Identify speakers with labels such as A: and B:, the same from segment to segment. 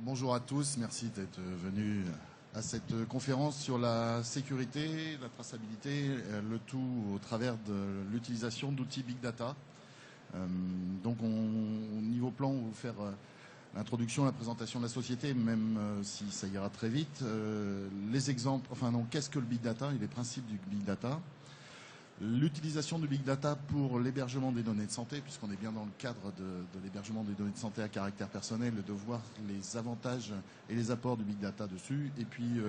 A: Bonjour à tous, merci d'être venus à cette conférence sur la sécurité, la traçabilité, le tout au travers de l'utilisation d'outils Big Data. Donc au niveau plan, on va vous faire l'introduction, la présentation de la société, même si ça ira très vite. Les exemples, enfin non, qu'est-ce que le Big Data et les principes du Big Data. L'utilisation du Big Data pour l'hébergement des données de santé, puisqu'on est bien dans le cadre de l'hébergement des données de santé à caractère personnel, de voir les avantages et les apports du Big Data dessus. Et puis,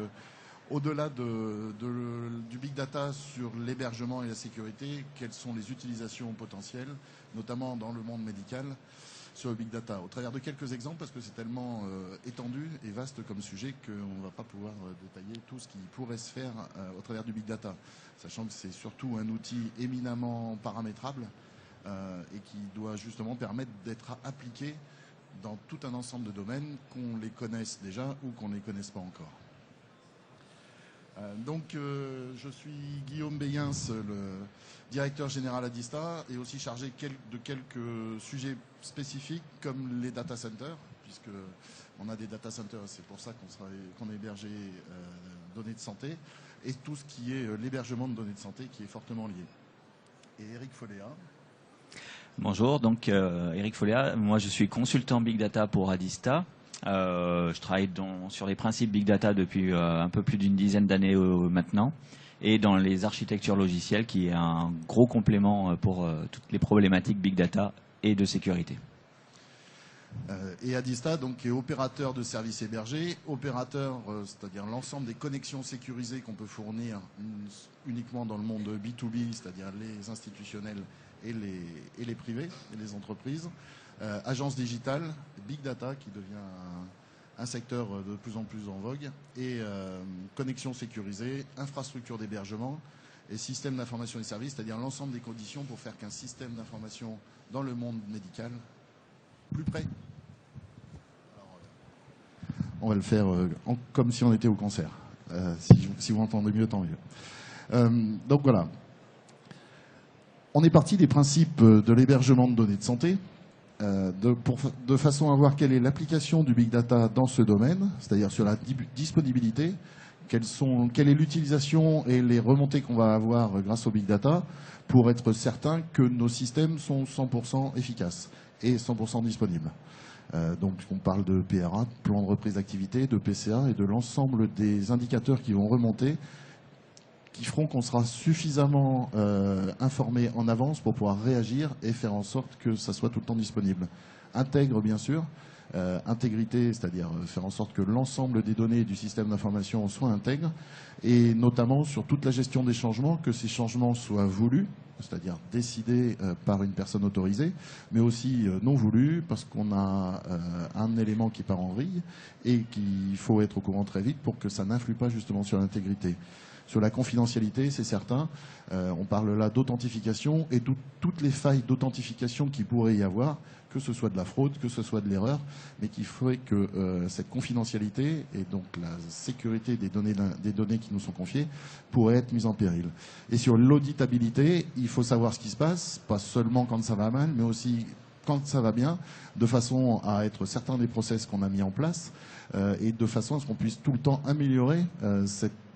A: au-delà du Big Data sur l'hébergement et la sécurité, quelles sont les utilisations potentielles, notamment dans le monde médical, sur le Big Data, au travers de quelques exemples, parce que c'est tellement étendu et vaste comme sujet qu'on ne va pas pouvoir détailler tout ce qui pourrait se faire au travers du Big Data, sachant que c'est surtout un outil éminemment paramétrable et qui doit justement permettre d'être appliqué dans tout un ensemble de domaines, qu'on les connaisse déjà ou qu'on ne les connaisse pas encore. Je suis Guillaume Béyens, le directeur général Adista, et aussi chargé de quelques sujets spécifiques comme les data centers, puisque on a des data centers, c'est pour ça qu'on est hébergé données de santé, et tout ce qui est l'hébergement de données de santé qui est fortement lié. Et Eric Folléa.
B: Bonjour, donc Eric Folléa, moi je suis consultant Big Data pour Adista. Je travaille sur les principes Big Data depuis un peu plus d'une dizaine d'années maintenant, et dans les architectures logicielles, qui est un gros complément pour toutes les problématiques Big Data et de sécurité.
A: Et Adista donc, est opérateur de services hébergés, opérateur, c'est-à-dire l'ensemble des connexions sécurisées qu'on peut fournir uniquement dans le monde B2B, c'est-à-dire les institutionnels et les privés et les entreprises. Agence digitale, Big Data qui devient un secteur de plus en plus en vogue, et connexion sécurisée, infrastructure d'hébergement et système d'information et services, c'est-à-dire l'ensemble des conditions pour faire qu'un système d'information dans le monde médical plus près. Alors, on va le faire comme si on était au concert. Si vous entendez mieux, tant mieux. Donc voilà. On est parti des principes de l'hébergement de données de santé, de façon à voir quelle est l'application du Big Data dans ce domaine, c'est-à-dire sur la disponibilité, quelle est l'utilisation et les remontées qu'on va avoir grâce au Big Data pour être certain que nos systèmes sont 100% efficaces et 100% disponibles. Donc on parle de PRA, plan de reprise d'activité, de PCA et de l'ensemble des indicateurs qui vont remonter, qui feront qu'on sera suffisamment informé en avance pour pouvoir réagir et faire en sorte que ça soit tout le temps disponible. Intègre, bien sûr, intégrité, c'est-à-dire faire en sorte que l'ensemble des données du système d'information soient intègres, et notamment sur toute la gestion des changements, que ces changements soient voulus, c'est-à-dire décidés par une personne autorisée, mais aussi non voulus, parce qu'on a un élément qui part en vrille et qu'il faut être au courant très vite pour que ça n'influe pas justement sur l'intégrité. Sur la confidentialité, c'est certain, on parle là d'authentification et toutes les failles d'authentification qu'il pourrait y avoir, que ce soit de la fraude, que ce soit de l'erreur, mais qu'il faudrait que cette confidentialité et donc la sécurité des données qui nous sont confiées pourrait être mise en péril. Et sur l'auditabilité, il faut savoir ce qui se passe, pas seulement quand ça va mal, mais aussi quand ça va bien, de façon à être certain des process qu'on a mis en place et de façon à ce qu'on puisse tout le temps améliorer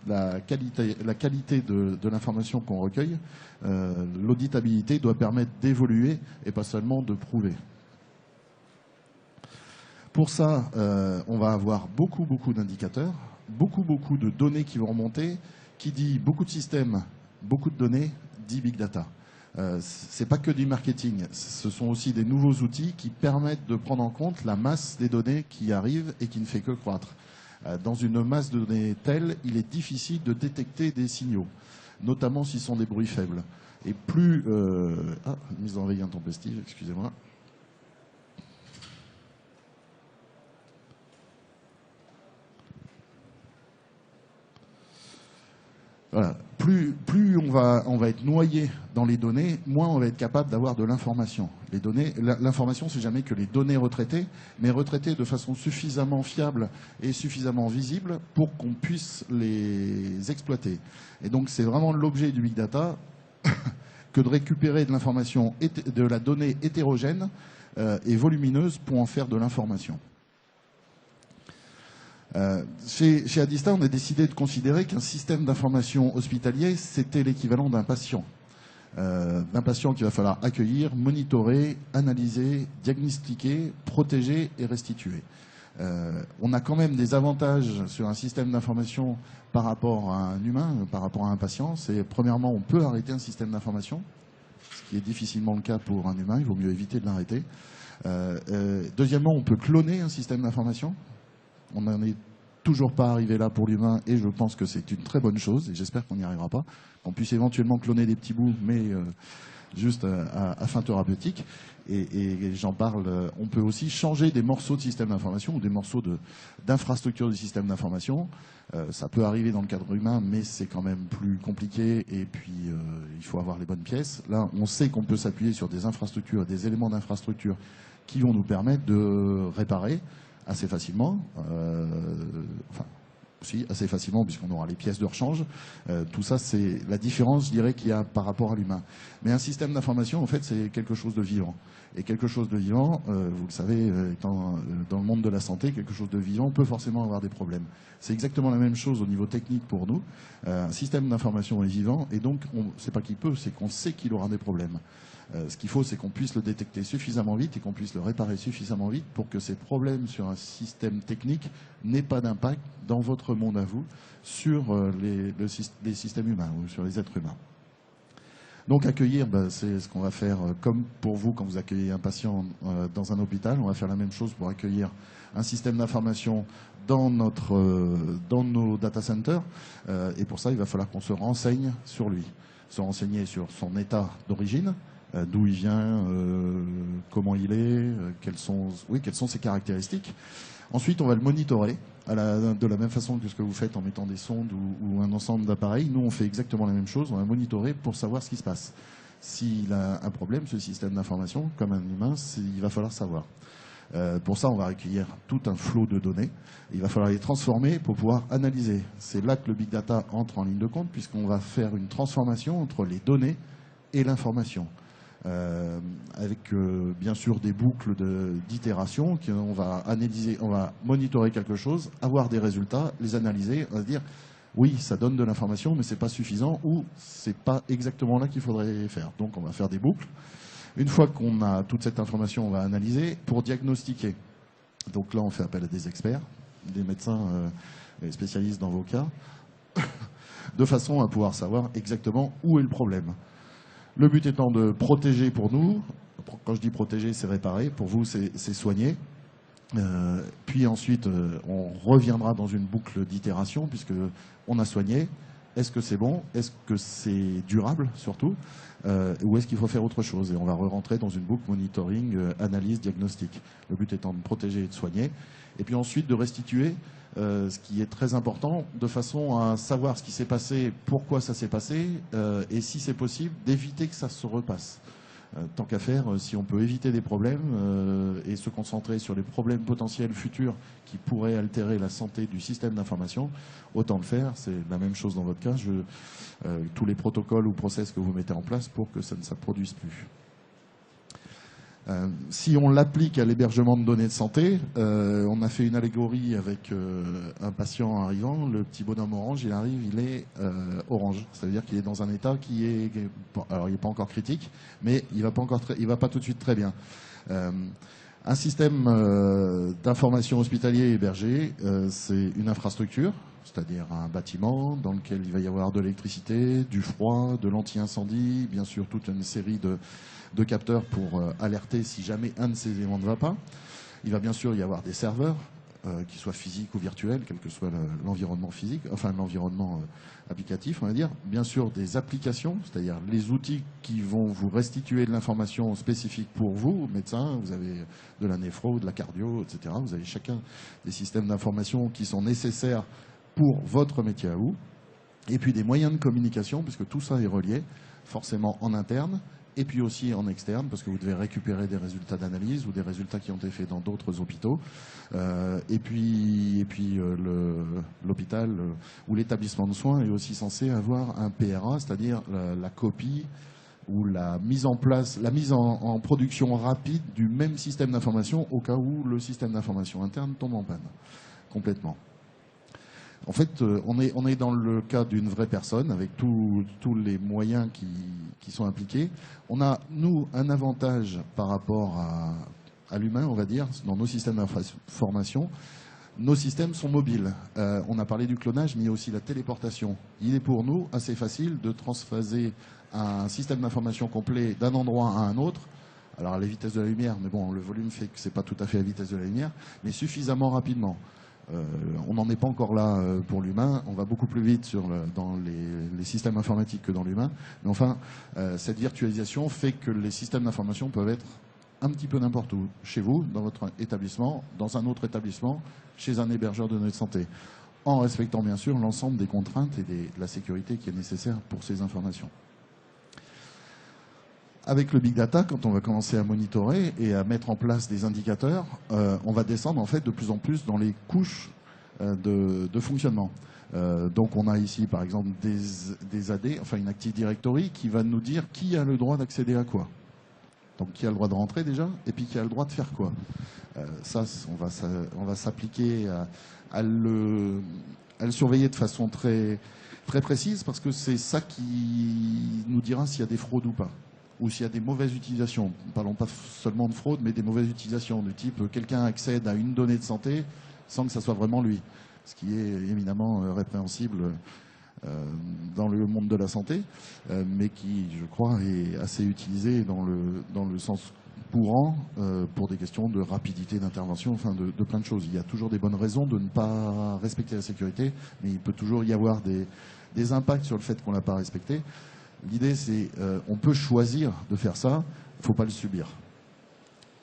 A: la qualité de l'information qu'on recueille. L'auditabilité doit permettre d'évoluer et pas seulement de prouver. Pour ça, on va avoir beaucoup d'indicateurs, beaucoup de données qui vont remonter. Qui dit beaucoup de systèmes, beaucoup de données, dit Big Data. Ce n'est pas que du marketing, ce sont aussi des nouveaux outils qui permettent de prendre en compte la masse des données qui arrivent et qui ne fait que croître. Dans une masse de données telle, il est difficile de détecter des signaux, notamment s'ils sont des bruits faibles. Et plus... mise en veille intempestive, excusez-moi. Voilà. Plus on va être noyé dans les données, moins on va être capable d'avoir de l'information. Les données, l'information, c'est jamais que les données retraitées, mais retraitées de façon suffisamment fiable et suffisamment visible pour qu'on puisse les exploiter. Et donc, c'est vraiment l'objet du Big Data que de récupérer de l'information, de la donnée hétérogène et volumineuse pour en faire de l'information. Chez Adista, on a décidé de considérer qu'un système d'information hospitalier, c'était l'équivalent d'un patient. D'un patient qu'il va falloir accueillir, monitorer, analyser, diagnostiquer, protéger et restituer. On a quand même des avantages sur un système d'information par rapport à un humain, par rapport à un patient. C'est premièrement, on peut arrêter un système d'information, ce qui est difficilement le cas pour un humain. Il vaut mieux éviter de l'arrêter. Deuxièmement, on peut cloner un système d'information. On n'en est toujours pas arrivé là pour l'humain et je pense que c'est une très bonne chose et j'espère qu'on n'y arrivera pas. Qu'on puisse éventuellement cloner des petits bouts, mais juste à fin thérapeutique. Et j'en parle, on peut aussi changer des morceaux de système d'information ou des morceaux d'infrastructure du système d'information. Ça peut arriver dans le cadre humain, mais c'est quand même plus compliqué et puis il faut avoir les bonnes pièces. Là, on sait qu'on peut s'appuyer sur des infrastructures, des éléments d'infrastructure qui vont nous permettre de réparer assez facilement, assez facilement puisqu'on aura les pièces de rechange. Tout ça, c'est la différence, je dirais, qu'il y a par rapport à l'humain. Mais un système d'information, en fait, c'est quelque chose de vivant. Et quelque chose de vivant, vous le savez, étant dans le monde de la santé, quelque chose de vivant peut forcément avoir des problèmes. C'est exactement la même chose au niveau technique pour nous. Un système d'information est vivant et donc, c'est pas qu'il peut, c'est qu'on sait qu'il aura des problèmes. Ce qu'il faut, c'est qu'on puisse le détecter suffisamment vite et qu'on puisse le réparer suffisamment vite pour que ces problèmes sur un système technique n'aient pas d'impact dans votre monde à vous sur les systèmes humains ou sur les êtres humains. Donc accueillir, c'est ce qu'on va faire comme pour vous quand vous accueillez un patient dans un hôpital. On va faire la même chose pour accueillir un système d'information dans nos data centers. Et pour ça, il va falloir qu'on se renseigne sur lui, se renseigner sur son état d'origine, d'où il vient, comment il est, quelles sont ses caractéristiques. Ensuite, on va le monitorer de la même façon que ce que vous faites en mettant des sondes ou un ensemble d'appareils. Nous, on fait exactement la même chose. On va monitorer pour savoir ce qui se passe. S'il a un problème, ce système d'information, comme un humain, il va falloir savoir. Pour ça, on va recueillir tout un flot de données. Il va falloir les transformer pour pouvoir analyser. C'est là que le big data entre en ligne de compte, puisqu'on va faire une transformation entre les données et l'information. Avec bien sûr des boucles d'itération qu'on va analyser, on va monitorer quelque chose, avoir des résultats, les analyser, on va se dire oui, ça donne de l'information, mais c'est pas suffisant ou c'est pas exactement là qu'il faudrait faire. Donc on va faire des boucles. Une fois qu'on a toute cette information, on va analyser pour diagnostiquer. Donc là, on fait appel à des experts, des médecins spécialistes dans vos cas, de façon à pouvoir savoir exactement où est le problème. Le but étant de protéger pour nous. Quand je dis protéger, c'est réparer. Pour vous, c'est soigner. Puis ensuite, on reviendra dans une boucle d'itération puisque on a soigné. Est-ce que c'est bon? Est-ce que c'est durable surtout? Ou est-ce qu'il faut faire autre chose? Et on va re-rentrer dans une boucle monitoring, analyse, diagnostic. Le but étant de protéger et de soigner. Et puis ensuite de restituer, ce qui est très important, de façon à savoir ce qui s'est passé, pourquoi ça s'est passé, et si c'est possible, d'éviter que ça se repasse. Tant qu'à faire, si on peut éviter des problèmes et se concentrer sur les problèmes potentiels futurs qui pourraient altérer la santé du système d'information, autant le faire. C'est la même chose dans votre cas. Tous les protocoles ou process que vous mettez en place pour que ça ne se produise plus. Si on l'applique à l'hébergement de données de santé, on a fait une allégorie avec un patient arrivant, le petit bonhomme orange, il arrive, il est orange. Ça veut dire qu'il est dans un état qui est... Alors, il n'est pas encore critique, mais il va pas tout de suite très bien. Un système d'information hospitalier hébergé, c'est une infrastructure, c'est-à-dire un bâtiment dans lequel il va y avoir de l'électricité, du froid, de l'anti-incendie, bien sûr toute une série de capteurs pour alerter si jamais un de ces éléments ne va pas. Il va bien sûr y avoir des serveurs, qu'ils soient physiques ou virtuels, quel que soit l'environnement physique, enfin l'environnement applicatif, on va dire. Bien sûr des applications, c'est-à-dire les outils qui vont vous restituer de l'information spécifique pour vous, médecins, vous avez de la néphro, de la cardio, etc. Vous avez chacun des systèmes d'information qui sont nécessaires pour votre métier à vous. Et puis des moyens de communication, puisque tout ça est relié, forcément en interne, et puis aussi en externe, parce que vous devez récupérer des résultats d'analyse ou des résultats qui ont été faits dans d'autres hôpitaux. Et puis l'hôpital ou l'établissement de soins est aussi censé avoir un PRA, c'est-à-dire la copie ou la mise en place, la mise en production rapide du même système d'information au cas où le système d'information interne tombe en panne complètement. En fait, on est dans le cas d'une vraie personne avec tous les moyens qui sont impliqués. On a, nous, un avantage par rapport à l'humain, on va dire, dans nos systèmes d'information. Nos systèmes sont mobiles. On a parlé du clonage, mais il y a aussi la téléportation. Il est pour nous assez facile de transphaser un système d'information complet d'un endroit à un autre. Alors à la vitesse de la lumière, mais bon, le volume fait que c'est pas tout à fait à la vitesse de la lumière, mais suffisamment rapidement. On n'en est pas encore là pour l'humain. On va beaucoup plus vite dans les systèmes informatiques que dans l'humain. Mais enfin, cette virtualisation fait que les systèmes d'information peuvent être un petit peu n'importe où. Chez vous, dans votre établissement, dans un autre établissement, chez un hébergeur de données de santé. En respectant bien sûr l'ensemble des contraintes et de la sécurité qui est nécessaire pour ces informations. Avec le big data, quand on va commencer à monitorer et à mettre en place des indicateurs, on va descendre en fait de plus en plus dans les couches de fonctionnement. Donc on a ici par exemple des AD, enfin une Active Directory qui va nous dire qui a le droit d'accéder à quoi. Donc qui a le droit de rentrer déjà et puis qui a le droit de faire quoi. Ça, on va s'appliquer à le surveiller de façon très, très précise parce que c'est ça qui nous dira s'il y a des fraudes ou pas. Ou s'il y a des mauvaises utilisations. Parlons pas seulement de fraude, mais des mauvaises utilisations, du type quelqu'un accède à une donnée de santé sans que ça soit vraiment lui, ce qui est éminemment répréhensible dans le monde de la santé, mais qui, je crois, est assez utilisé dans le sens courant pour des questions de rapidité d'intervention, enfin de plein de choses. Il y a toujours des bonnes raisons de ne pas respecter la sécurité, mais il peut toujours y avoir des impacts sur le fait qu'on ne l'a pas respecté. L'idée, c'est on peut choisir de faire ça, il ne faut pas le subir.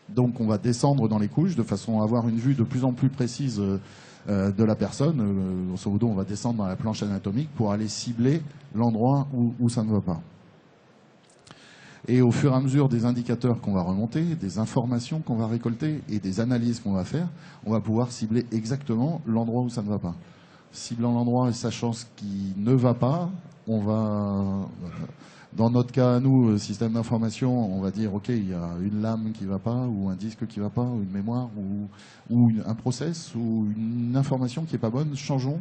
A: Donc on va descendre dans les couches de façon à avoir une vue de plus en plus précise de la personne. Grosso modo, on va descendre dans la planche anatomique pour aller cibler l'endroit où ça ne va pas. Et au fur et à mesure des indicateurs qu'on va remonter, des informations qu'on va récolter et des analyses qu'on va faire, on va pouvoir cibler exactement l'endroit où ça ne va pas. Ciblant l'endroit et sachant ce qui ne va pas, on va, dans notre cas à nous, système d'information, on va dire ok, il y a une lame qui ne va pas, ou un disque qui ne va pas, ou une mémoire, ou un process, ou une information qui n'est pas bonne, changeons,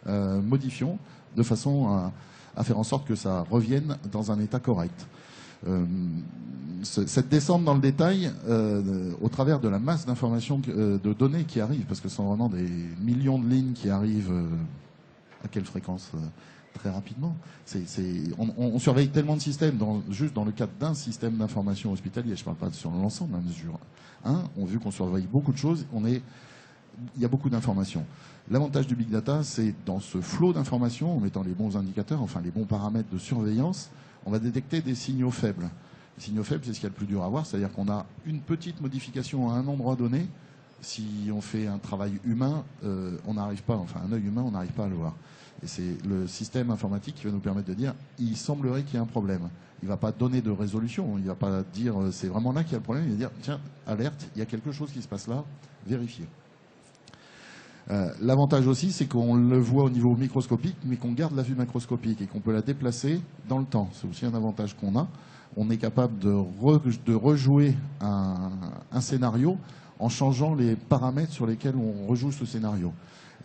A: modifions, de façon à faire en sorte que ça revienne dans un état correct. Cette descente dans le détail, au travers de la masse d'informations, de données qui arrivent, parce que ce sont vraiment des millions de lignes qui arrivent, à quelle fréquence très rapidement. On surveille tellement de systèmes, juste dans le cadre d'un système d'information hospitalier, je ne parle pas sur l'ensemble, à mesure 1, on a vu qu'on surveille beaucoup de choses, il y a beaucoup d'informations. L'avantage du big data, c'est dans ce flot d'informations, en mettant les bons indicateurs, enfin les bons paramètres de surveillance, on va détecter des signaux faibles. Les signaux faibles, c'est ce qu'il y a le plus dur à voir, c'est-à-dire qu'on a une petite modification à un endroit donné. Si on fait un travail humain, on n'arrive pas, enfin un œil humain, on n'arrive pas à le voir. Et c'est le système informatique qui va nous permettre de dire, il semblerait qu'il y ait un problème. Il ne va pas donner de résolution, il ne va pas dire, c'est vraiment là qu'il y a le problème, il va dire, tiens, alerte, il y a quelque chose qui se passe là, vérifiez. L'avantage aussi, c'est qu'on le voit au niveau microscopique, mais qu'on garde la vue macroscopique et qu'on peut la déplacer dans le temps. C'est aussi un avantage qu'on a. On est capable de rejouer un scénario en changeant les paramètres sur lesquels on rejoue ce scénario.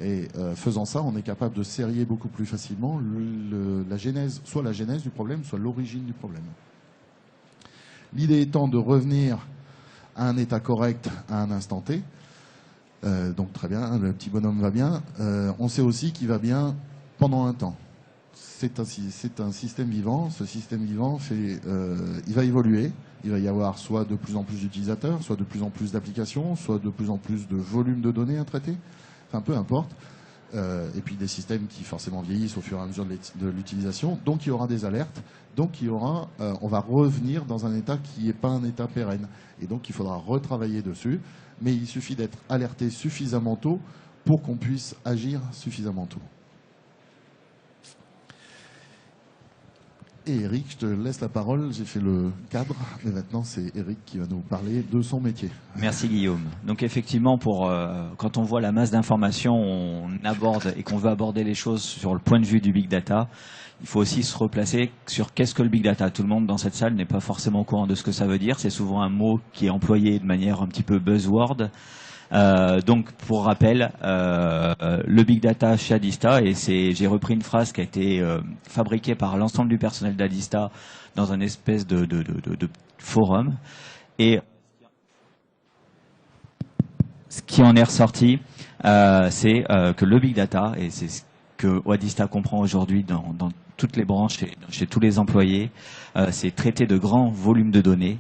A: Et faisant ça, on est capable de sérier beaucoup plus facilement la genèse, soit la genèse du problème, soit l'origine du problème. L'idée étant de revenir à un état correct à un instant T. Donc très bien, le petit bonhomme va bien. On sait aussi qu'il va bien pendant un temps. C'est un système vivant. Ce système vivant, il va évoluer. Il va y avoir soit de plus en plus d'utilisateurs, soit de plus en plus d'applications, soit de plus en plus de volume de données à traiter. Enfin, peu importe. Et puis des systèmes qui forcément vieillissent au fur et à mesure de l'utilisation. Donc il y aura des alertes. Donc on va revenir dans un état qui n'est pas un état pérenne. Et donc il faudra retravailler dessus. Mais il suffit d'être alerté suffisamment tôt pour qu'on puisse agir suffisamment tôt. Et Eric, je te laisse la parole. J'ai fait le cadre, mais maintenant c'est Eric qui va nous parler de son métier.
B: Merci Guillaume. Donc effectivement, quand on voit la masse d'informations, on aborde et qu'on veut aborder les choses sur le point de vue du big data, il faut aussi se replacer sur qu'est-ce que le big data. Tout le monde dans cette salle n'est pas forcément au courant de ce que ça veut dire. C'est souvent un mot qui est employé de manière un petit peu buzzword. Donc, pour rappel, le big data chez Adista, et j'ai repris une phrase qui a été fabriquée par l'ensemble du personnel d'Adista dans un espèce de forum. Et ce qui en est ressorti, c'est que le big data, et c'est ce que Adista comprend aujourd'hui dans toutes les branches, chez tous les employés, c'est traiter de grands volumes de données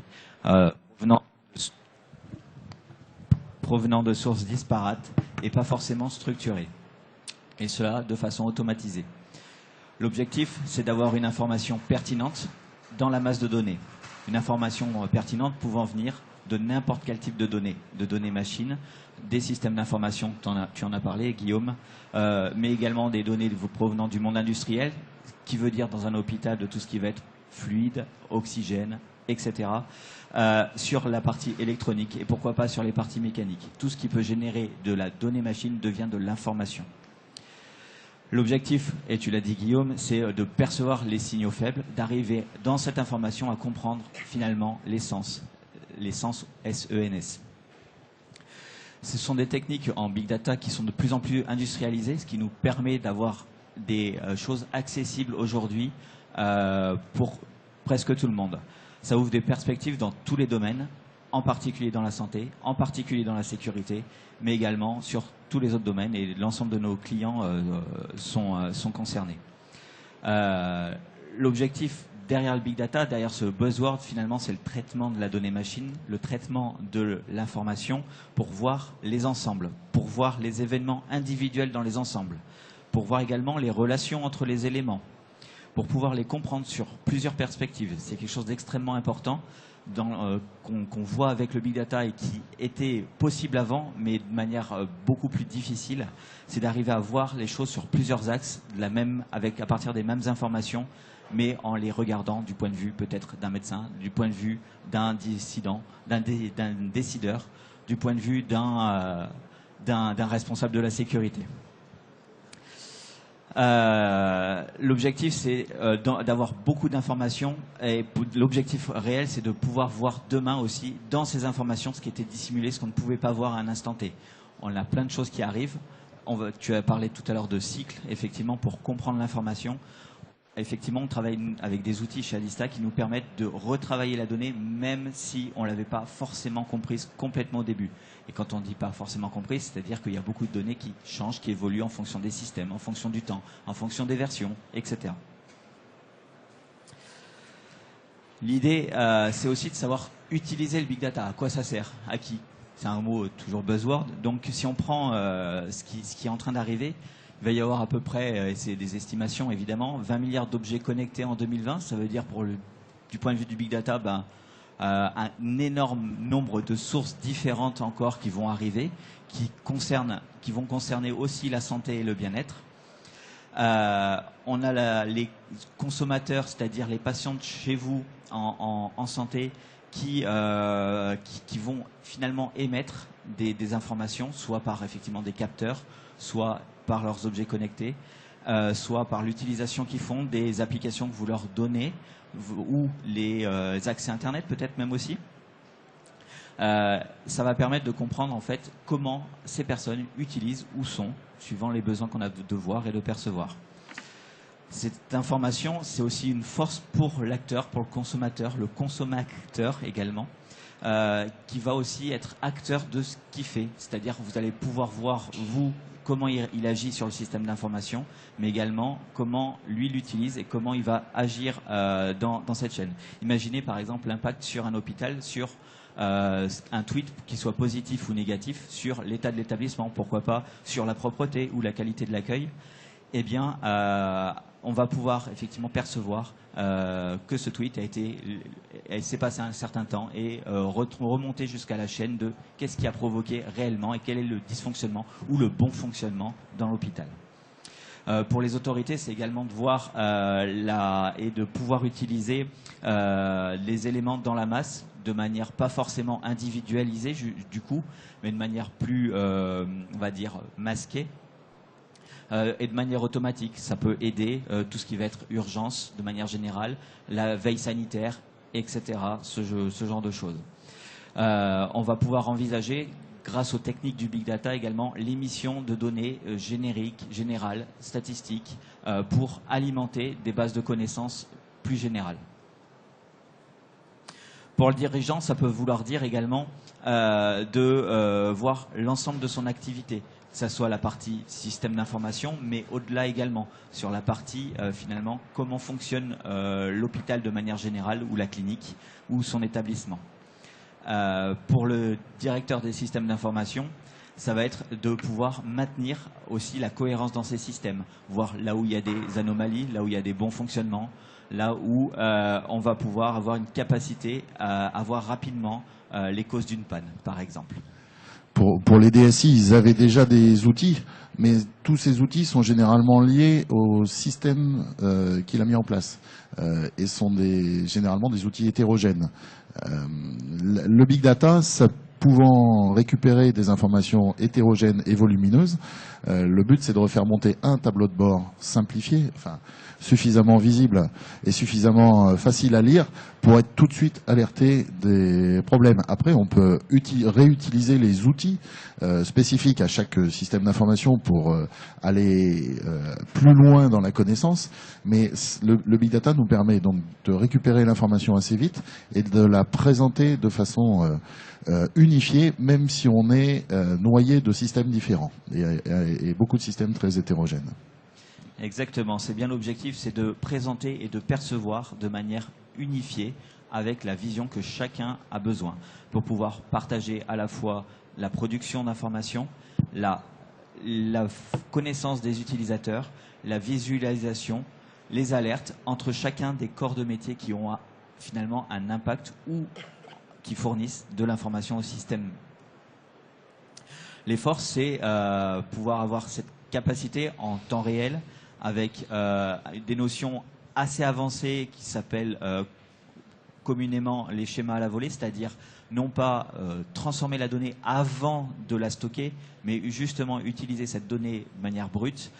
B: provenant de sources disparates et pas forcément structurées, et cela de façon automatisée. L'objectif, c'est d'avoir une information pertinente dans la masse de données. Une information pertinente pouvant venir de n'importe quel type de données machines, des systèmes d'information, tu en as parlé, Guillaume, mais également des données provenant du monde industriel, qui veut dire dans un hôpital de tout ce qui va être fluide, oxygène, etc. Sur la partie électronique et pourquoi pas sur les parties mécaniques. Tout ce qui peut générer de la donnée machine devient de l'information. L'objectif, et tu l'as dit Guillaume, c'est de percevoir les signaux faibles, d'arriver dans cette information à comprendre finalement l'essence SENS. Ce sont des techniques en big data qui sont de plus en plus industrialisées, ce qui nous permet d'avoir des choses accessibles aujourd'hui pour presque tout le monde. Ça ouvre des perspectives dans tous les domaines, en particulier dans la santé, en particulier dans la sécurité, mais également sur tous les autres domaines, et l'ensemble de nos clients sont concernés. L'objectif derrière le big data, derrière ce buzzword, finalement, c'est le traitement de la donnée machine, le traitement de l'information pour voir les ensembles, pour voir les événements individuels dans les ensembles, pour voir également les relations entre les éléments, pour pouvoir les comprendre sur plusieurs perspectives. C'est quelque chose d'extrêmement important qu'on voit avec le big data et qui était possible avant, mais de manière beaucoup plus difficile. C'est d'arriver à voir les choses sur plusieurs axes, à partir des mêmes informations, mais en les regardant du point de vue peut-être d'un médecin, du point de vue d'un dissident, d'un décideur, du point de vue d'un responsable de la sécurité. L'objectif, c'est d'avoir beaucoup d'informations, et l'objectif réel, c'est de pouvoir voir demain aussi dans ces informations ce qui était dissimulé, ce qu'on ne pouvait pas voir à un instant T. On a plein de choses qui arrivent. Tu as parlé tout à l'heure de cycles, effectivement, pour comprendre l'information. Effectivement, on travaille avec des outils chez Adista qui nous permettent de retravailler la donnée, même si on ne l'avait pas forcément comprise complètement au début. Et quand on ne dit pas forcément comprise, c'est-à-dire qu'il y a beaucoup de données qui changent, qui évoluent en fonction des systèmes, en fonction du temps, en fonction des versions, etc. L'idée, c'est aussi de savoir utiliser le big data. À quoi ça sert? À qui? C'est un mot toujours buzzword. Donc, si on prend ce qui est en train d'arriver, il va y avoir à peu près, et c'est des estimations évidemment, 20 milliards d'objets connectés en 2020. Ça veut dire, du point de vue du big data, un énorme nombre de sources différentes encore qui vont arriver, qui vont concerner aussi la santé et le bien-être. On a les consommateurs, c'est-à-dire les patients de chez vous en santé, qui vont finalement émettre des informations, soit par effectivement des capteurs, soit par leurs objets connectés, soit par l'utilisation qu'ils font des applications que vous leur donnez, ou les accès Internet peut-être même aussi. Ça va permettre de comprendre en fait comment ces personnes utilisent ou sont, suivant les besoins qu'on a de voir et de percevoir. Cette information, c'est aussi une force pour l'acteur, pour le consommateur également, qui va aussi être acteur de ce qu'il fait. C'est-à-dire que vous allez pouvoir voir, vous, comment il agit sur le système d'information, mais également comment lui l'utilise et comment il va agir dans cette chaîne. Imaginez par exemple l'impact sur un hôpital, sur un tweet qui soit positif ou négatif sur l'état de l'établissement, pourquoi pas sur la propreté ou la qualité de l'accueil. Eh bien, on va pouvoir effectivement percevoir que ce tweet s'est passé un certain temps et remonter jusqu'à la chaîne de qu'est-ce qui a provoqué réellement et quel est le dysfonctionnement ou le bon fonctionnement dans l'hôpital. Pour les autorités, c'est également de voir et de pouvoir utiliser les éléments dans la masse de manière pas forcément individualisée du coup, mais de manière plus, on va dire, masquée. Et de manière automatique. Ça peut aider tout ce qui va être urgence de manière générale, la veille sanitaire, etc. Ce genre de choses. On va pouvoir envisager grâce aux techniques du big data également, l'émission de données génériques, générales, statistiques, pour alimenter des bases de connaissances plus générales. Pour le dirigeant, ça peut vouloir dire également de voir l'ensemble de son activité, que ce soit la partie système d'information, mais au-delà également, sur la partie finalement comment fonctionne l'hôpital de manière générale, ou la clinique, ou son établissement. Pour le directeur des systèmes d'information, ça va être de pouvoir maintenir aussi la cohérence dans ces systèmes, voir là où il y a des anomalies, là où il y a des bons fonctionnements, là où on va pouvoir avoir une capacité à voir rapidement les causes d'une panne, par exemple.
A: Pour les DSI, ils avaient déjà des outils, mais tous ces outils sont généralement liés au système qu'il a mis en place et sont généralement des outils hétérogènes. Le big data, ça pouvant récupérer des informations hétérogènes et volumineuses, le but c'est de refaire monter un tableau de bord simplifié, enfin suffisamment visible et suffisamment facile à lire pour être tout de suite alerté des problèmes. Après, on peut réutiliser les outils spécifiques à chaque système d'information pour aller plus loin dans la connaissance, mais le big data nous permet donc de récupérer l'information assez vite et de la présenter de façon unifiée, même si on est noyé de systèmes différents et beaucoup de systèmes très hétérogènes.
B: Exactement, c'est bien l'objectif, c'est de présenter et de percevoir de manière unifiée avec la vision que chacun a besoin pour pouvoir partager à la fois la production d'informations, la connaissance des utilisateurs, la visualisation, les alertes entre chacun des corps de métier qui ont finalement un impact ou qui fournissent de l'information au système. Les forces, c'est pouvoir avoir cette capacité en temps réel avec des notions assez avancées qui s'appellent communément les schémas à la volée, c'est-à-dire non pas transformer la donnée avant de la stocker, mais justement utiliser cette donnée de manière brute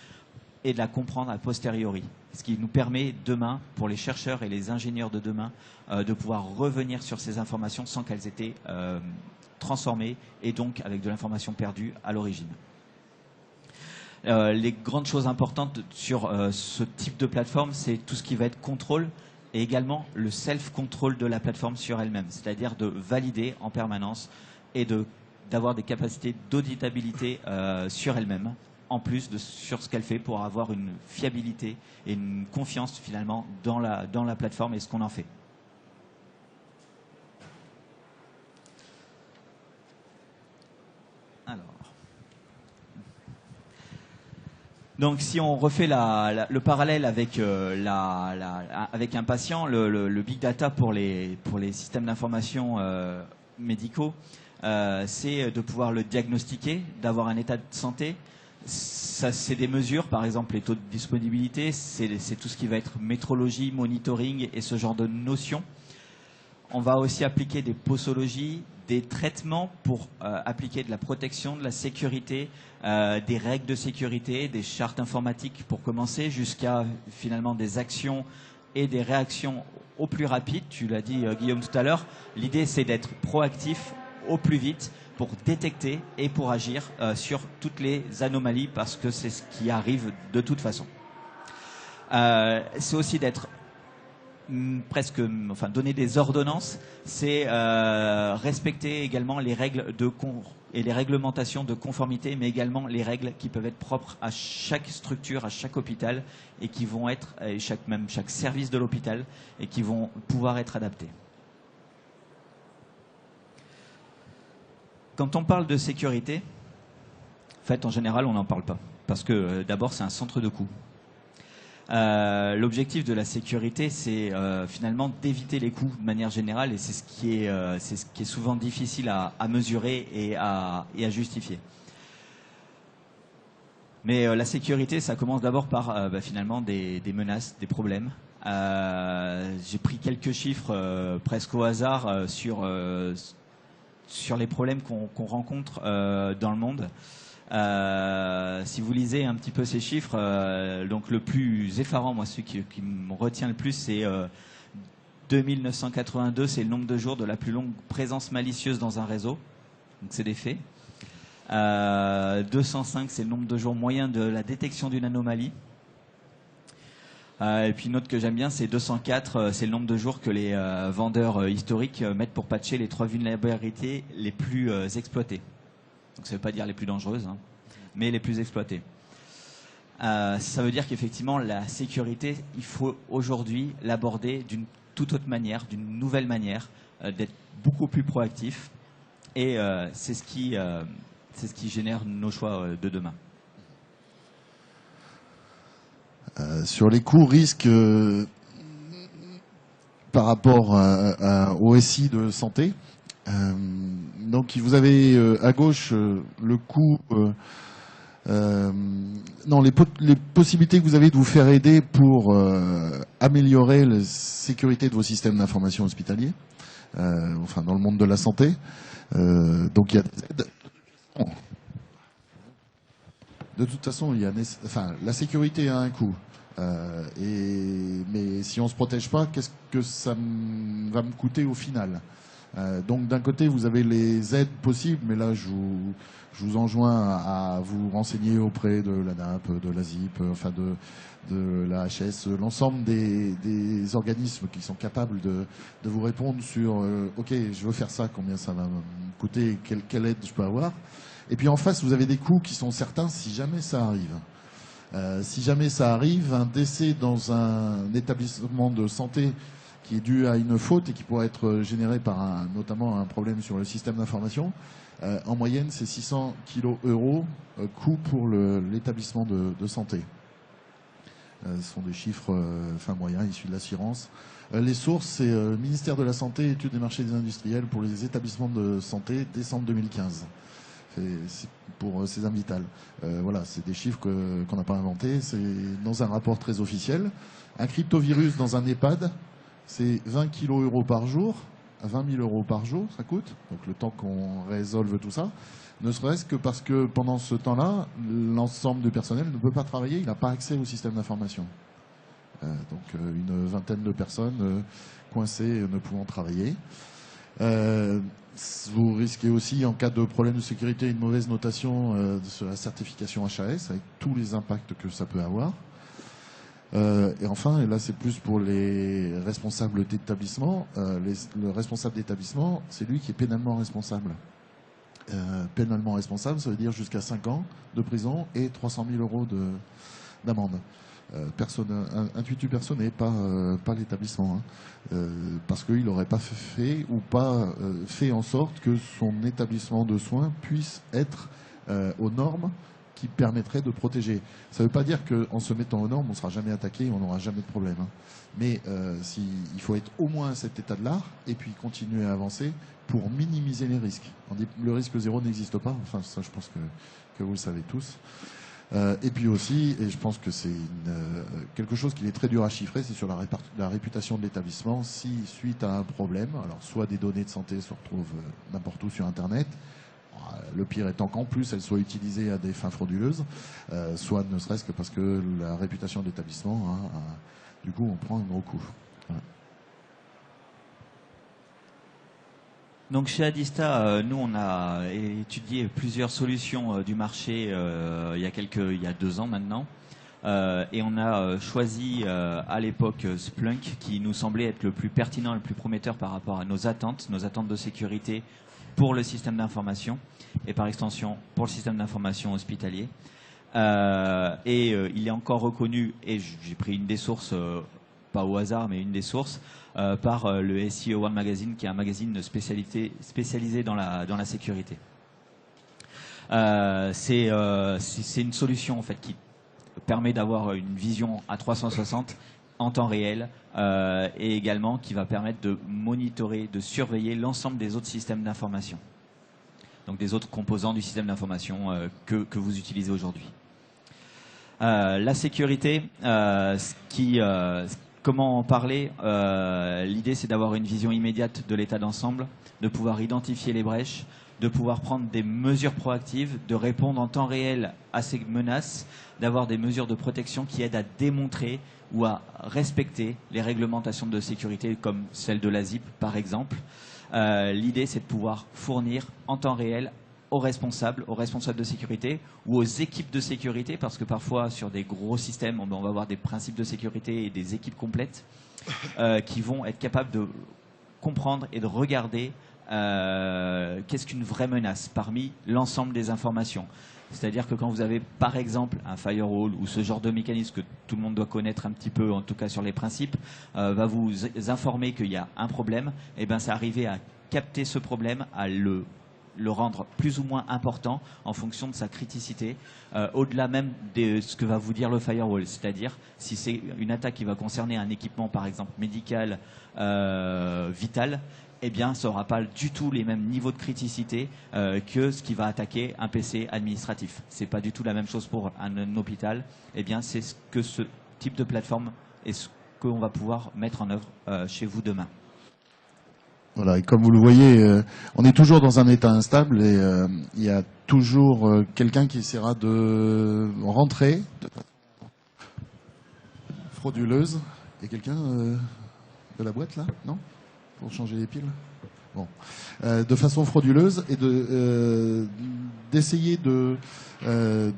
B: et de la comprendre a posteriori. Ce qui nous permet demain, pour les chercheurs et les ingénieurs de demain, de pouvoir revenir sur ces informations sans qu'elles aient été transformées et donc avec de l'information perdue à l'origine. Les grandes choses importantes sur ce type de plateforme, c'est tout ce qui va être contrôle et également le self-control de la plateforme sur elle-même, c'est-à-dire de valider en permanence et d'avoir des capacités d'auditabilité sur elle-même, en plus sur ce qu'elle fait pour avoir une fiabilité et une confiance finalement dans la plateforme et ce qu'on en fait. Donc si on refait le parallèle avec, avec un patient, le big data pour les systèmes d'information médicaux, c'est de pouvoir le diagnostiquer, d'avoir un état de santé. Ça, c'est des mesures, par exemple les taux de disponibilité, c'est tout ce qui va être métrologie, monitoring et ce genre de notions. On va aussi appliquer des posologies, des traitements pour appliquer de la protection, de la sécurité, des règles de sécurité, des chartes informatiques pour commencer, jusqu'à finalement des actions et des réactions au plus rapide. Tu l'as dit Guillaume tout à l'heure, l'idée c'est d'être proactif au plus vite pour détecter et pour agir sur toutes les anomalies parce que c'est ce qui arrive de toute façon. C'est aussi d'être donner des ordonnances, c'est respecter également les règles et les réglementations de conformité, mais également les règles qui peuvent être propres à chaque structure, à chaque hôpital, et qui vont être, même chaque service de l'hôpital, et qui vont pouvoir être adaptés. Quand on parle de sécurité, en fait, en général, on n'en parle pas, parce que d'abord, c'est un centre de coût. L'objectif de la sécurité, c'est finalement d'éviter les coûts de manière générale, et c'est ce qui est souvent difficile à mesurer et à justifier. Mais la sécurité, ça commence d'abord par finalement des menaces, des problèmes. J'ai pris quelques chiffres presque au hasard sur les problèmes qu'on rencontre dans le monde. Si vous lisez un petit peu ces chiffres, donc le plus effarant, moi celui qui me retient le plus, c'est 2982, c'est le nombre de jours de la plus longue présence malicieuse dans un réseau. Donc c'est des faits. 205, c'est le nombre de jours moyen de la détection d'une anomalie. Et puis une autre que j'aime bien, c'est 204, c'est le nombre de jours que les vendeurs historiques mettent pour patcher les 3 vulnérabilités les plus exploitées. Donc ça ne veut pas dire les plus dangereuses, hein, mais les plus exploitées. Ça veut dire qu'effectivement, la sécurité, il faut aujourd'hui l'aborder d'une toute autre manière, d'une nouvelle manière, d'être beaucoup plus proactif. Et c'est ce qui génère nos choix de demain.
A: Sur les coûts risques par rapport au SI de santé, donc vous avez à gauche le coût, non, les possibilités que vous avez de vous faire aider pour améliorer la sécurité de vos systèmes d'information hospitaliers, enfin dans le monde de la santé. Donc il y a des aides. De toute façon, la sécurité a un coût. Mais si on ne se protège pas, qu'est-ce que ça va me coûter au final? Donc d'un côté, vous avez les aides possibles, mais là, je vous enjoins à vous renseigner auprès de l'ANAP, de l'ASIP, enfin de la HS, l'ensemble des organismes qui sont capables de vous répondre sur OK, je veux faire ça, combien ça va me coûter, quelle aide je peux avoir. Et puis en face, vous avez des coûts qui sont certains si jamais ça arrive. Si jamais ça arrive, un décès dans un établissement de santé qui est dû à une faute et qui pourrait être généré par notamment un problème sur le système d'information, en moyenne, c'est 600 €, coût pour l'établissement de santé. Ce sont des chiffres moyens issus de l'assurance. Les sources, c'est le ministère de la Santé, études des marchés des industriels pour les établissements de santé, décembre 2015. C'est pour César Vital. Voilà, c'est des chiffres qu'on n'a pas inventés. C'est dans un rapport très officiel. Un cryptovirus dans un EHPAD, c'est 20 kg par jour, 20 000 € par jour, ça coûte. Donc le temps qu'on résolve tout ça, ne serait-ce que parce que pendant ce temps-là, l'ensemble du personnel ne peut pas travailler, il n'a pas accès au système d'information. Donc une vingtaine de personnes coincées ne pouvant travailler. Vous risquez aussi, en cas de problème de sécurité, une mauvaise notation sur la certification HAS, avec tous les impacts que ça peut avoir. Et enfin, et là c'est plus pour les responsables d'établissement, le responsable d'établissement, c'est lui qui est pénalement responsable. Pénalement responsable, ça veut dire jusqu'à 5 ans de prison et 300 000 € d'amende. Intuitu personne, pas l'établissement, hein, parce qu'il n'aurait pas fait ou pas fait en sorte que son établissement de soins puisse être aux normes qui permettraient de protéger. Ça ne veut pas dire qu'en se mettant aux normes, on ne sera jamais attaqué, on n'aura jamais de problème. Hein. Mais il faut être au moins à cet état de l'art et puis continuer à avancer pour minimiser les risques. Le risque zéro n'existe pas, enfin ça je pense que vous le savez tous. Et puis aussi, et je pense que c'est quelque chose qui est très dur à chiffrer, c'est sur la réputation de l'établissement. Si, suite à un problème, alors soit des données de santé se retrouvent n'importe où sur Internet, le pire étant qu'en plus elles soient utilisées à des fins frauduleuses, soit ne serait-ce que parce que la réputation de l'établissement, du coup, on prend un gros coup. Voilà.
B: Donc chez Adista, nous on a étudié plusieurs solutions du marché il y a 2 ans maintenant, et on a choisi à l'époque Splunk qui nous semblait être le plus pertinent, le plus prometteur par rapport à nos attentes de sécurité pour le système d'information et par extension pour le système d'information hospitalier. Il est encore reconnu, et j'ai pris une des sources, pas au hasard, mais une des sources, par le SEO World Magazine, qui est un magazine spécialisé dans la sécurité. C'est une solution en fait qui permet d'avoir une vision à 360 en temps réel, et également qui va permettre de monitorer, de surveiller l'ensemble des autres systèmes d'information. Donc des autres composants du système d'information que vous utilisez aujourd'hui. La sécurité, comment en parler? L'idée, c'est d'avoir une vision immédiate de l'état d'ensemble, de pouvoir identifier les brèches, de pouvoir prendre des mesures proactives, de répondre en temps réel à ces menaces, d'avoir des mesures de protection qui aident à démontrer ou à respecter les réglementations de sécurité comme celle de l'ASIP par exemple. L'idée, c'est de pouvoir fournir en temps réel aux responsables de sécurité ou aux équipes de sécurité, parce que parfois sur des gros systèmes, on va avoir des principes de sécurité et des équipes complètes qui vont être capables de comprendre et de regarder qu'est-ce qu'une vraie menace parmi l'ensemble des informations. C'est-à-dire que quand vous avez par exemple un firewall ou ce genre de mécanisme que tout le monde doit connaître un petit peu, en tout cas sur les principes, va vous informer qu'il y a un problème, et bien c'est arriver à capter ce problème, à le rendre plus ou moins important en fonction de sa criticité, au-delà même de ce que va vous dire le firewall. C'est-à-dire, si c'est une attaque qui va concerner un équipement, par exemple, médical, vital, eh bien, ça n'aura pas du tout les mêmes niveaux de criticité que ce qui va attaquer un PC administratif. C'est pas du tout la même chose pour un hôpital. Eh bien, c'est ce que ce type de plateforme est ce qu'on va pouvoir mettre en œuvre chez vous demain.
A: Voilà, et comme vous le voyez, on est toujours dans un état instable et il y a toujours quelqu'un qui essaiera de rentrer de frauduleuse. Il y a quelqu'un de la boîte là, non? Pour changer les piles? Bon. De façon frauduleuse et d'essayer de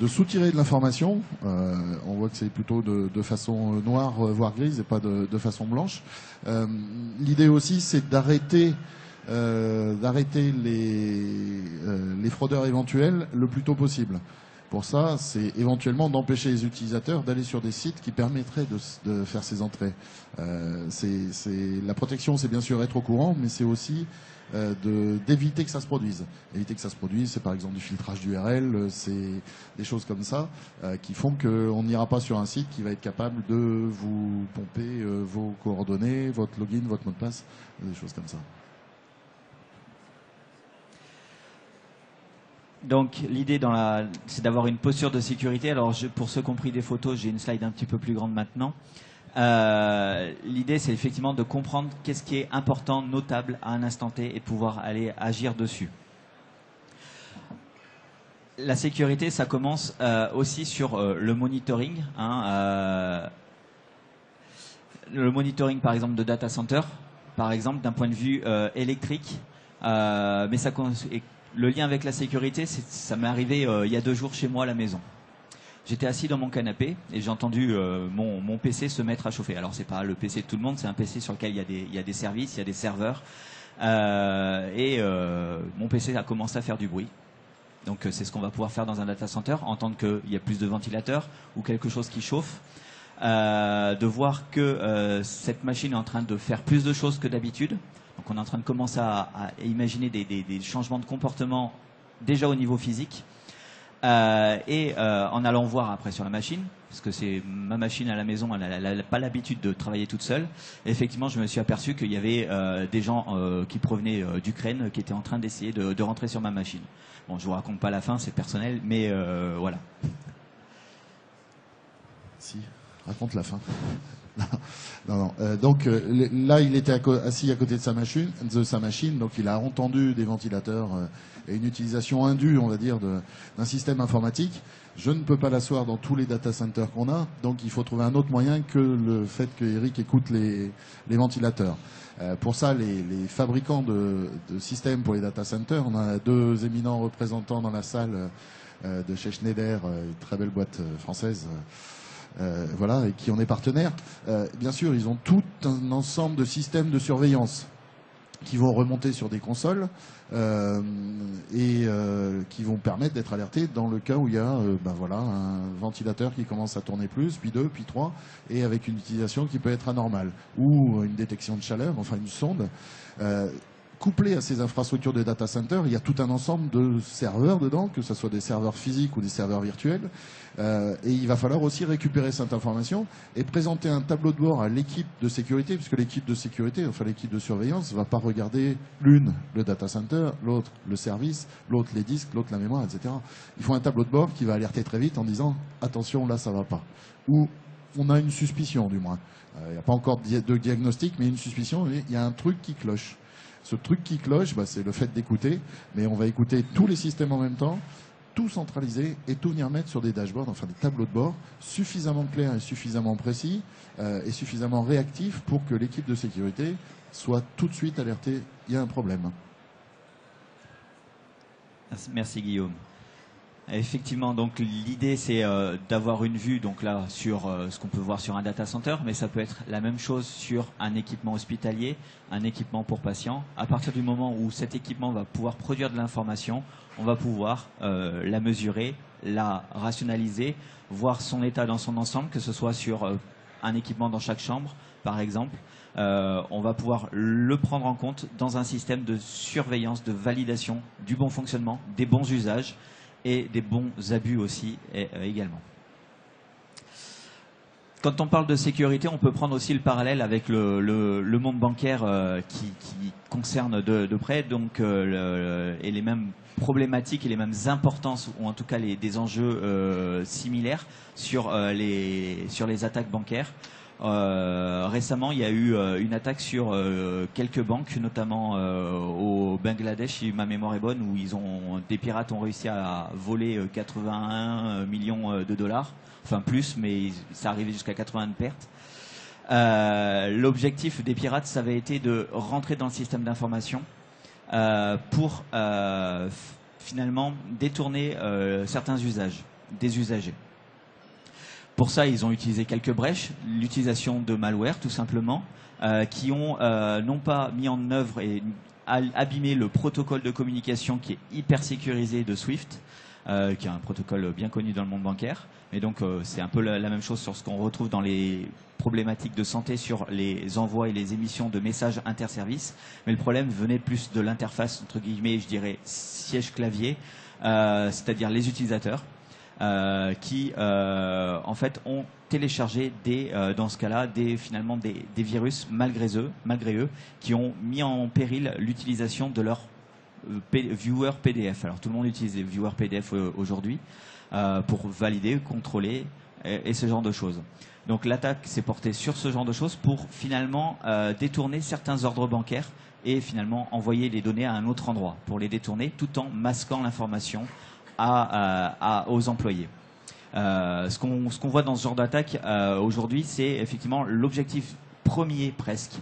A: soutirer de l'information. On voit que c'est plutôt de façon noire, voire grise, et pas de façon blanche. L'idée aussi, c'est d'arrêter les fraudeurs éventuels le plus tôt possible. Pour ça, c'est éventuellement d'empêcher les utilisateurs d'aller sur des sites qui permettraient de faire ces entrées. La protection, c'est bien sûr être au courant, mais c'est aussi d'éviter que ça se produise. Éviter que ça se produise, c'est par exemple du filtrage d'URL, c'est des choses comme ça qui font qu'on n'ira pas sur un site qui va être capable de vous pomper vos coordonnées, votre login, votre mot de passe, des choses comme ça.
B: Donc l'idée c'est d'avoir une posture de sécurité. Alors pour ceux qui ont pris des photos, j'ai une slide un petit peu plus grande maintenant. L'idée c'est effectivement de comprendre qu'est-ce qui est important, notable à un instant T et de pouvoir aller agir dessus. La sécurité, ça commence aussi sur le monitoring. Le monitoring par exemple de data center, par exemple d'un point de vue électrique, mais ça le lien avec la sécurité, ça m'est arrivé il y a 2 jours chez moi à la maison. J'étais assis dans mon canapé et j'ai entendu mon PC se mettre à chauffer. Alors c'est pas le PC de tout le monde, c'est un PC sur lequel il y a des services, il y a des serveurs. Mon PC a commencé à faire du bruit. Donc c'est ce qu'on va pouvoir faire dans un data center, entendre qu'il y a plus de ventilateurs ou quelque chose qui chauffe. De voir que cette machine est en train de faire plus de choses que d'habitude. Donc on est en train de commencer à imaginer des changements de comportement déjà au niveau physique. En allant voir après sur la machine, parce que c'est ma machine à la maison, elle n'a pas l'habitude de travailler toute seule. Et effectivement, je me suis aperçu qu'il y avait des gens qui provenaient d'Ukraine qui étaient en train d'essayer de rentrer sur ma machine. Bon, je vous raconte pas la fin, c'est personnel, mais voilà.
A: Si, raconte la fin. Non. Donc là, il était assis à côté de sa machine, donc il a entendu des ventilateurs et une utilisation indue, on va dire, d'un système informatique. Je ne peux pas l'asseoir dans tous les data centers qu'on a, donc il faut trouver un autre moyen que le fait que Eric écoute les ventilateurs. Pour ça, les fabricants de systèmes pour les data centers, on a 2 éminents représentants dans la salle de chez Schneider, une très belle boîte française. Voilà, et qui en est partenaire. Bien sûr, ils ont tout un ensemble de systèmes de surveillance qui vont remonter sur des consoles qui vont permettre d'être alertés dans le cas où il y a un ventilateur qui commence à tourner plus, puis 2, puis 3, et avec une utilisation qui peut être anormale, ou une détection de chaleur, enfin une sonde. Couplé à ces infrastructures de data center, il y a tout un ensemble de serveurs dedans, que ce soit des serveurs physiques ou des serveurs virtuels. Et il va falloir aussi récupérer cette information et présenter un tableau de bord à l'équipe de sécurité, puisque l'équipe de sécurité, enfin l'équipe de surveillance, ne va pas regarder l'une le data center, l'autre le service, l'autre les disques, l'autre la mémoire, etc. Il faut un tableau de bord qui va alerter très vite en disant « attention, là ça va pas ». Ou on a une suspicion du moins. Il n'y a pas encore de diagnostic, mais une suspicion, il y a un truc qui cloche. Ce truc qui cloche, c'est le fait d'écouter, mais on va écouter tous les systèmes en même temps, tout centraliser et tout venir mettre sur des dashboards, enfin des tableaux de bord suffisamment clairs et suffisamment précis et suffisamment réactifs pour que l'équipe de sécurité soit tout de suite alertée, il y a un problème.
B: Merci Guillaume. Effectivement, donc l'idée c'est d'avoir une vue donc là sur ce qu'on peut voir sur un data center, mais ça peut être la même chose sur un équipement hospitalier, un équipement pour patients. À partir du moment où cet équipement va pouvoir produire de l'information, on va pouvoir la mesurer, la rationaliser, voir son état dans son ensemble, que ce soit sur un équipement dans chaque chambre, par exemple. On va pouvoir le prendre en compte dans un système de surveillance, de validation du bon fonctionnement, des bons usages et des bons abus aussi également. Quand on parle de sécurité, on peut prendre aussi le parallèle avec le monde bancaire qui concerne de près, donc et les mêmes problématiques et les mêmes importances, ou en tout cas des enjeux similaires sur les attaques bancaires. Récemment, il y a eu une attaque sur quelques banques, notamment au Bangladesh, si ma mémoire est bonne, où des pirates ont réussi à voler 81 millions de dollars, enfin plus, mais ça arrivait jusqu'à 80 de pertes. L'objectif des pirates, ça avait été de rentrer dans le système d'information pour finalement détourner certains usages, des usagers. Pour ça, ils ont utilisé quelques brèches, l'utilisation de malware tout simplement, qui ont non pas mis en œuvre et abîmé le protocole de communication qui est hyper sécurisé de SWIFT, qui est un protocole bien connu dans le monde bancaire. Et donc c'est un peu la même chose sur ce qu'on retrouve dans les problématiques de santé sur les envois et les émissions de messages interservices. Mais le problème venait plus de l'interface, entre guillemets, je dirais siège-clavier, c'est-à-dire les utilisateurs. Qui en fait ont téléchargé dans ce cas-là finalement des virus malgré eux, qui ont mis en péril l'utilisation de leur viewer PDF. Alors tout le monde utilise les viewers PDF aujourd'hui pour valider, contrôler et ce genre de choses. Donc l'attaque s'est portée sur ce genre de choses pour finalement détourner certains ordres bancaires et finalement envoyer les données à un autre endroit pour les détourner tout en masquant l'information aux employés. Ce qu'on voit dans ce genre d'attaque aujourd'hui, c'est effectivement l'objectif premier presque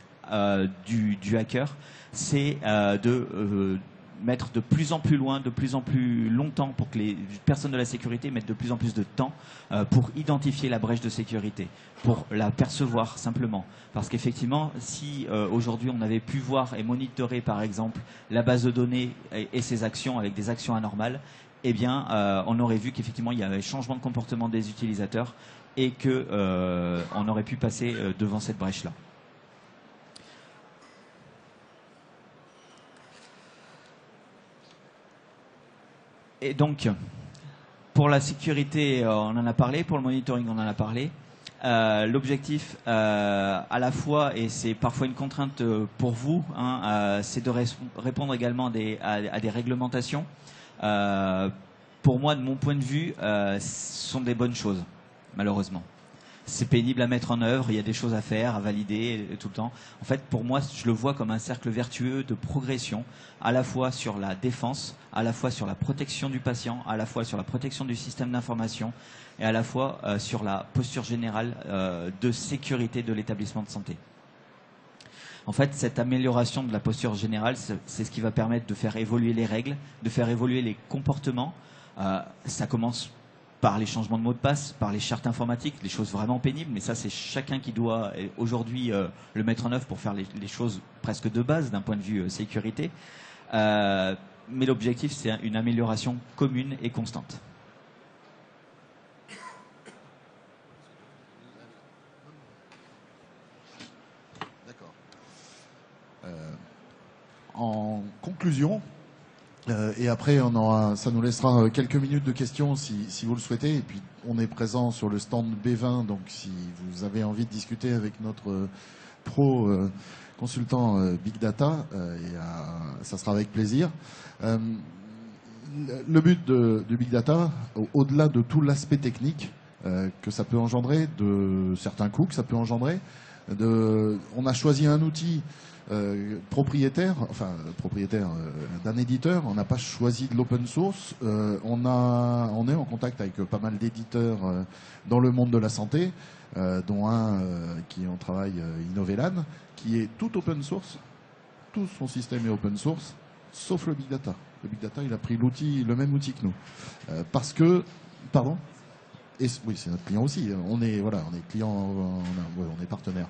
B: du hacker, c'est de mettre de plus en plus loin, de plus en plus longtemps, pour que les personnes de la sécurité mettent de plus en plus de temps pour identifier la brèche de sécurité, pour la percevoir simplement. Parce qu'effectivement, si aujourd'hui on avait pu voir et monitorer par exemple la base de données et ses actions avec des actions anormales, eh bien, on aurait vu qu'effectivement, il y avait un changement de comportement des utilisateurs et qu'on aurait pu passer devant cette brèche-là. Et donc, pour la sécurité, on en a parlé, pour le monitoring, on en a parlé. L'objectif, à la fois, et c'est parfois une contrainte pour vous, c'est de répondre également à des réglementations. Pour moi, de mon point de vue, ce sont des bonnes choses, malheureusement. C'est pénible à mettre en œuvre, il y a des choses à faire, à valider tout le temps. En fait, pour moi, je le vois comme un cercle vertueux de progression, à la fois sur la défense, à la fois sur la protection du patient, à la fois sur la protection du système d'information, et à la fois sur la posture générale de sécurité de l'établissement de santé. En fait, cette amélioration de la posture générale, c'est ce qui va permettre de faire évoluer les règles, de faire évoluer les comportements. Ça commence par les changements de mots de passe, par les chartes informatiques, des choses vraiment pénibles, mais ça c'est chacun qui doit aujourd'hui le mettre en œuvre pour faire les choses presque de base d'un point de vue sécurité. Mais l'objectif, c'est une amélioration commune et constante.
A: En conclusion, et après ça nous laissera quelques minutes de questions si vous le souhaitez, et puis on est présent sur le stand B20, donc si vous avez envie de discuter avec notre pro consultant Big Data, ça sera avec plaisir. Le but de Big Data, au-delà de tout l'aspect technique que ça peut engendrer, de certains coûts que ça peut engendrer, on a choisi un outil propriétaire d'un éditeur. On n'a pas choisi de l'open source. On est en contact avec pas mal d'éditeurs dans le monde de la santé, dont un qui est en travail, Innovelan, qui est tout open source. Tout son système est open source, sauf le big data. Le big data, il a pris le même outil que nous. Parce que, pardon. Oui, c'est notre client aussi. On est client, on est partenaire.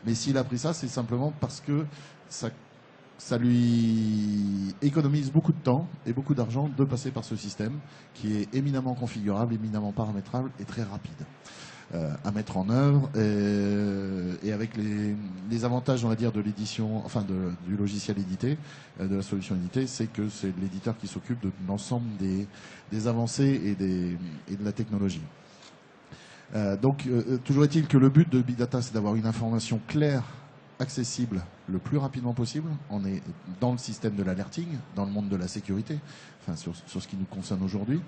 A: Mais s'il a pris ça, c'est simplement parce que ça lui économise beaucoup de temps et beaucoup d'argent de passer par ce système qui est éminemment configurable, éminemment paramétrable et très rapide à mettre en œuvre. Et avec les avantages, on va dire, de l'édition, enfin du logiciel édité, de la solution éditée, c'est que c'est l'éditeur qui s'occupe de l'ensemble des avancées et de la technologie. Donc, toujours est-il que le but de Big Data, c'est d'avoir une information claire, accessible le plus rapidement possible. On est dans le système de l'alerting, dans le monde de la sécurité, enfin sur ce qui nous concerne aujourd'hui.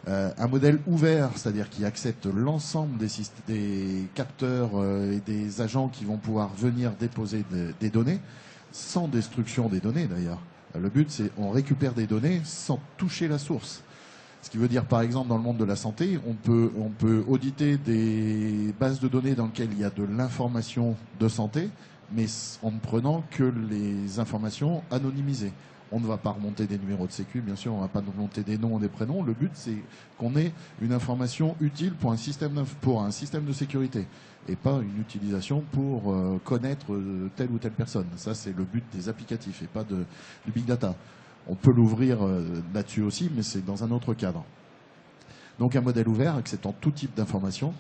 A: Un modèle ouvert, c'est-à-dire qui accepte l'ensemble des capteurs et des agents qui vont pouvoir venir déposer des données, sans destruction des données d'ailleurs. Le but, c'est on récupère des données sans toucher la source. Ce qui veut dire, par exemple, dans le monde de la santé, on peut auditer des bases de données dans lesquelles il y a de l'information de santé, mais en ne prenant que les informations anonymisées. On ne va pas remonter des numéros de sécu, bien sûr, on ne va pas remonter des noms et des prénoms. Le but, c'est qu'on ait une information utile pour un système de sécurité et pas une utilisation pour connaître telle ou telle personne. Ça, c'est le but des applicatifs et pas du big data. On peut l'ouvrir là-dessus aussi, mais c'est dans un autre cadre. Donc un modèle ouvert, acceptant tout type d'informations,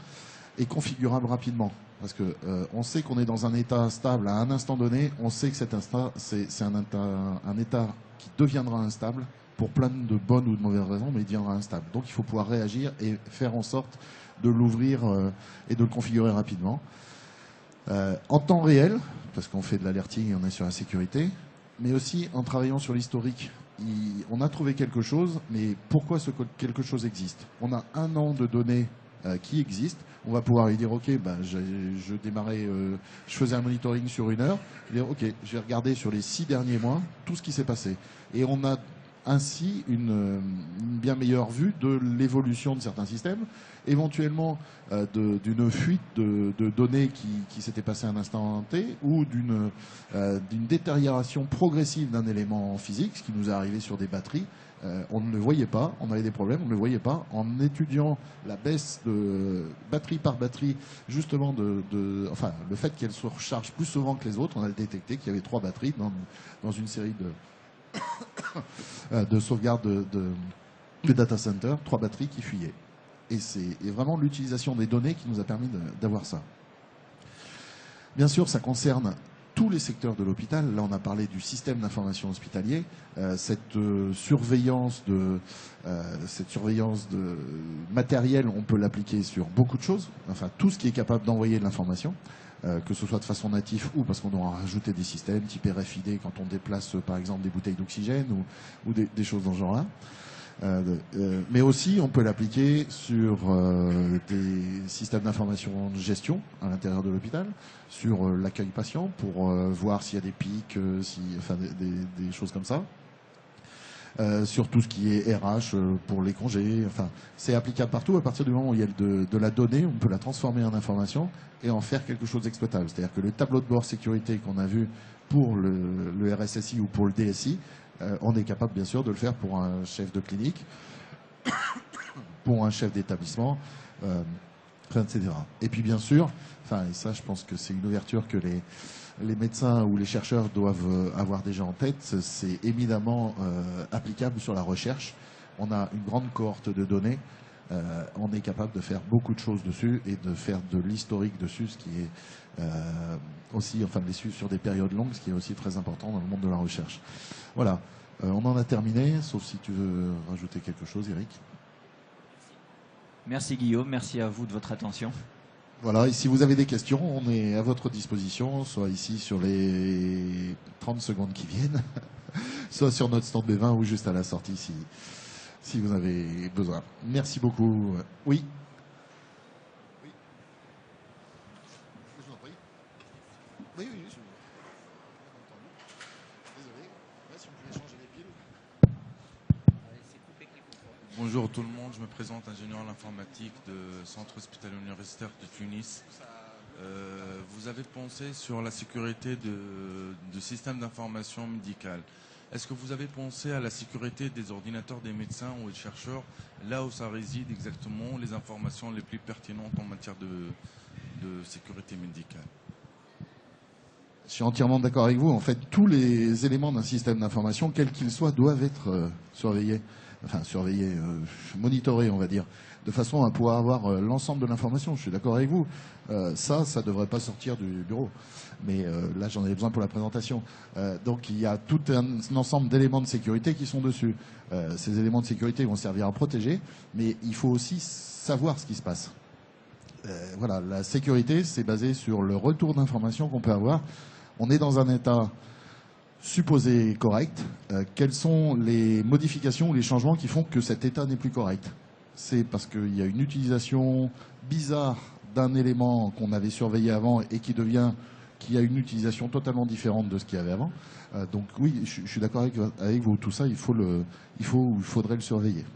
A: et configurable rapidement. Parce que on sait qu'on est dans un état stable à un instant donné, on sait que c'est un état qui deviendra instable pour plein de bonnes ou de mauvaises raisons, mais il deviendra instable. Donc il faut pouvoir réagir et faire en sorte de l'ouvrir et de le configurer rapidement. En temps réel, parce qu'on fait de l'alerting et on est sur la sécurité, mais aussi en travaillant sur l'historique. On a trouvé quelque chose, mais pourquoi ce quelque chose existe? On a 1 an de données qui existent. On va pouvoir lui dire, ok, je démarrais, je faisais un monitoring sur 1 heure. Dire, ok, je vais regarder sur les 6 derniers mois tout ce qui s'est passé. Et on a ainsi une bien meilleure vue de l'évolution de certains systèmes, éventuellement d'une fuite de données qui s'était passée à un instant T, ou d'une détérioration progressive d'un élément physique, ce qui nous est arrivé sur des batteries. On ne le voyait pas, on avait des problèmes, on ne le voyait pas. En étudiant la baisse de batterie par batterie, justement enfin, le fait qu'elle se recharge plus souvent que les autres, on a détecté qu'il y avait 3 batteries dans une série de sauvegarde de data center, 3 batteries qui fuyaient. Et c'est vraiment l'utilisation des données qui nous a permis d'avoir ça. Bien sûr, ça concerne tous les secteurs de l'hôpital. Là, on a parlé du système d'information hospitalier. Cette surveillance de matériel, on peut l'appliquer sur beaucoup de choses. Enfin, tout ce qui est capable d'envoyer de l'information. Que ce soit de façon native ou parce qu'on aura rajouté des systèmes type RFID quand on déplace par exemple des bouteilles d'oxygène ou des choses dans ce genre-là. Mais aussi on peut l'appliquer sur des systèmes d'information de gestion à l'intérieur de l'hôpital, sur l'accueil patient pour voir s'il y a des pics, enfin des choses comme ça. Sur tout ce qui est RH pour les congés, enfin c'est applicable partout. À partir du moment où il y a de la donnée, on peut la transformer en information et en faire quelque chose d'exploitable. C'est-à-dire que le tableau de bord sécurité qu'on a vu pour le RSSI ou pour le DSI, on est capable bien sûr de le faire pour un chef de clinique, pour un chef d'établissement, etc. Et puis bien sûr, enfin et ça je pense que c'est une ouverture que les médecins ou les chercheurs doivent avoir déjà en tête, c'est éminemment applicable sur la recherche. On a une grande cohorte de données, on est capable de faire beaucoup de choses dessus et de faire de l'historique dessus, ce qui est aussi, enfin sur des périodes longues, ce qui est aussi très important dans le monde de la recherche. Voilà, on en a terminé, sauf si tu veux rajouter quelque chose, Eric.
B: Merci Guillaume, merci à vous de votre attention.
A: Voilà, et si vous avez des questions, on est à votre disposition, soit ici sur les 30 secondes qui viennent, soit sur notre stand B20 ou juste à la sortie si vous avez besoin. Merci beaucoup. Oui. Oui. Je vous en prie. Oui. Désolé. Si on pouvait changer les piles.
C: Bonjour tout le monde, je me présente ingénieur en informatique de Centre hospitalier universitaire de Tunis. Vous avez pensé sur la sécurité de systèmes d'information médicale. Est-ce que vous avez pensé à la sécurité des ordinateurs des médecins ou des chercheurs, là où ça réside exactement les informations les plus pertinentes en matière de sécurité médicale?
A: Je suis entièrement d'accord avec vous. En fait, tous les éléments d'un système d'information, quels qu'ils soient, doivent être surveillés, monitorés, on va dire, de façon à pouvoir avoir l'ensemble de l'information. Je suis d'accord avec vous. Ça devrait pas sortir du bureau. Mais là, j'en avais besoin pour la présentation. Donc, il y a tout un ensemble d'éléments de sécurité qui sont dessus. Ces éléments de sécurité vont servir à protéger, mais il faut aussi savoir ce qui se passe. Voilà, la sécurité, c'est basé sur le retour d'informations qu'on peut avoir. On est dans un état supposé correct. Quelles sont les modifications ou les changements qui font que cet état n'est plus correct? C'est parce qu'il y a une utilisation bizarre d'un élément qu'on avait surveillé avant et qui a une utilisation totalement différente de ce qu'il y avait avant. Donc oui, je suis d'accord avec vous. Tout ça, il faudrait le surveiller.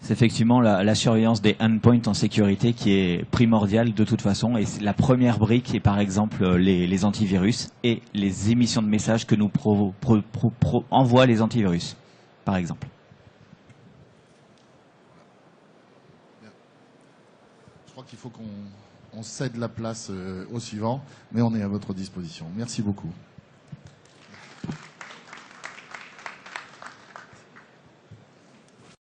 B: C'est effectivement la surveillance des endpoints en sécurité qui est primordiale de toute façon. Et la première brique est par exemple les antivirus et les émissions de messages que nous envoient les antivirus, par exemple.
A: Je crois qu'il faut qu'on cède la place au suivant, mais on est à votre disposition. Merci beaucoup.